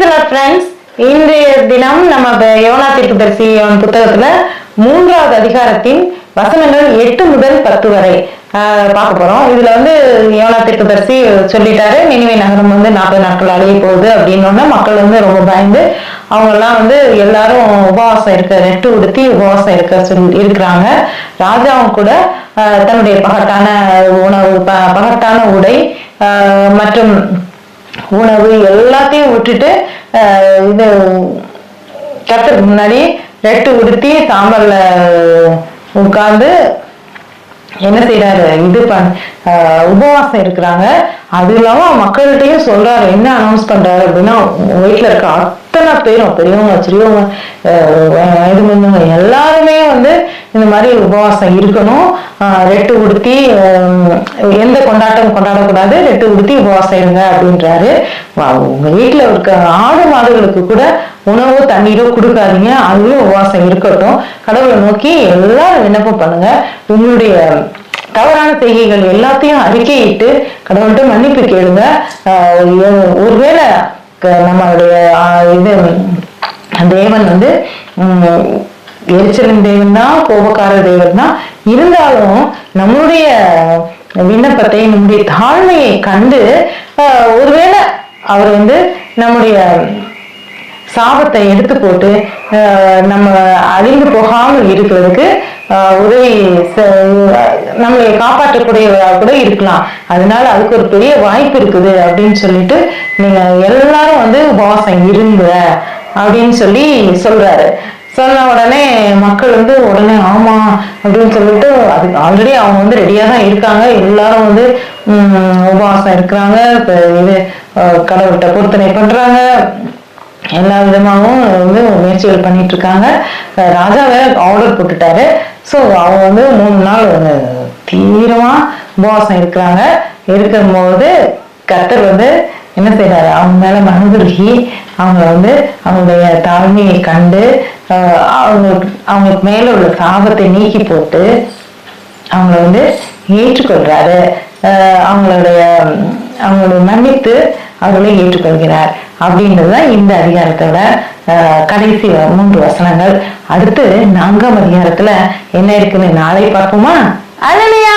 Friends, இன்றைய தினம் நம்ம யோனா தீர்க்கதரிசி புத்தகத்துல 3வது அதிகாரத்தின் வசனங்கள் 8 முதல் 10 வரை பார்க்க போறோம். இதுல யோனா தீர்க்கதரிசி சொல்லிட்டாரு, நினிவே நகரம் 40 நாட்கள் அழிய போகுது அப்படின்னு. மக்கள் ரொம்ப பயந்து அவங்க எல்லாம் எல்லாரும் உபவாசம் இருக்க, நெட்டு உடுத்தி உபவாசம் இருக்கிறாங்க. ராஜாவும் கூட தன்னுடைய பகட்டான உணவு, பகட்டான உடை மற்றும் உணவு எல்லாத்தையும் விட்டுட்டு இது கர்த்தருக்கு முன்னாடி ரெட்டு உடுத்தி சாம்பல்ல உட்கார்ந்து என்ன செய்யறாரு, உபவாசம் இருக்கிறாங்க. அது இல்லாம மக்கள்கிட்டையும் சொல்றாரு, என்ன அனௌன்ஸ் பண்றாரு அப்படின்னா, வீட்டுல இருக்க அத்தனை பேரும், பெரியவங்க சிறியவங்க வயது முன்னவங்க எல்லாருமே இந்த மாதிரி உபவாசம் இருக்கணும். ரெட்டு உடுத்தி எந்த கொண்டாட்டம் கொண்டாடக்கூடாது, ரெட்டு உடுத்தி உபவாசம் இருங்க அப்படின்றாரு. உங்க வீட்டுல இருக்க ஆடு மாடுகளுக்கு கூட உணவோ தண்ணீரோ கொடுக்காதீங்க, அதுவும் உபவாசம் இருக்கட்டும். கடவுளை நோக்கி எல்லாரும் விண்ணப்பம் பண்ணுங்க. உங்களுடைய தவறான செய்கைகள் எல்லாத்தையும் அறிக்கையிட்டு கடவுள்கிட்ட மன்னிப்பு கேளுங்க. ஒருவேளை நம்மளுடைய இது தேவன் எரிச்சலின் தேவன் தான், கோபக்கார தேவன் தான், இருந்தாலும் நம்மளுடைய விண்ணப்பத்தை, நம்முடைய தாழ்மையை கண்டு ஒருவேளை அவர் நம்முடைய சாபத்தை எடுத்து போட்டு நம்ம அழிந்து போகாமல் இருக்கிறதுக்கு உதவி, நம்மளை காப்பாற்றக்கூடியவராக கூட இருக்கலாம். அதனால அதுக்கு ஒரு பெரிய வாய்ப்பு இருக்குது அப்படின்னு சொல்லிட்டு நீங்க எல்லாரும் உபவாசம் இருங்க அப்படின்னு சொல்றாரு. சொன்ன உடனே மக்கள் உடனே ஆமா அப்படின்னு சொல்லிட்டு, அதுக்கு ஆல்ரெடி அவங்க ரெடியா தான் இருக்காங்க. எல்லாரும் உபவாசம் இருக்கிறாங்க, இது கடவுள்கிட்ட பொருத்தனை பண்றாங்க, எல்லா விதமாகவும் முயற்சிகள் பண்ணிட்டு இருக்காங்க. ராஜா வேற ஆர்டர் போட்டுட்டாரு. ஸோ அவங்க 3 நாள் தீவிரமா உபவாசம் இருக்கிறாங்க. இருக்கும் போது கர்த்தர் என்ன செய்யறாரு, அவங்க மேல மனதுருகி அவங்கள அவங்களுடைய தாழ்மையை கண்டு அவங்களுக்கு மேல உள்ள சாபத்தை நீக்கி போட்டு அவங்கள ஏற்றுக்கொள்றாரு. அவங்களுடைய மன்னித்து அவர்களை ஏற்றுக்கொள்கிறார். அப்படின்றதுதான் இந்த அதிகாரத்தோட கடைசி 3 வசனங்கள். அடுத்து 4ஆம் அதிகாரத்துல என்ன இருக்குன்னு நாளை பார்ப்போமா? அல்லேலூயா.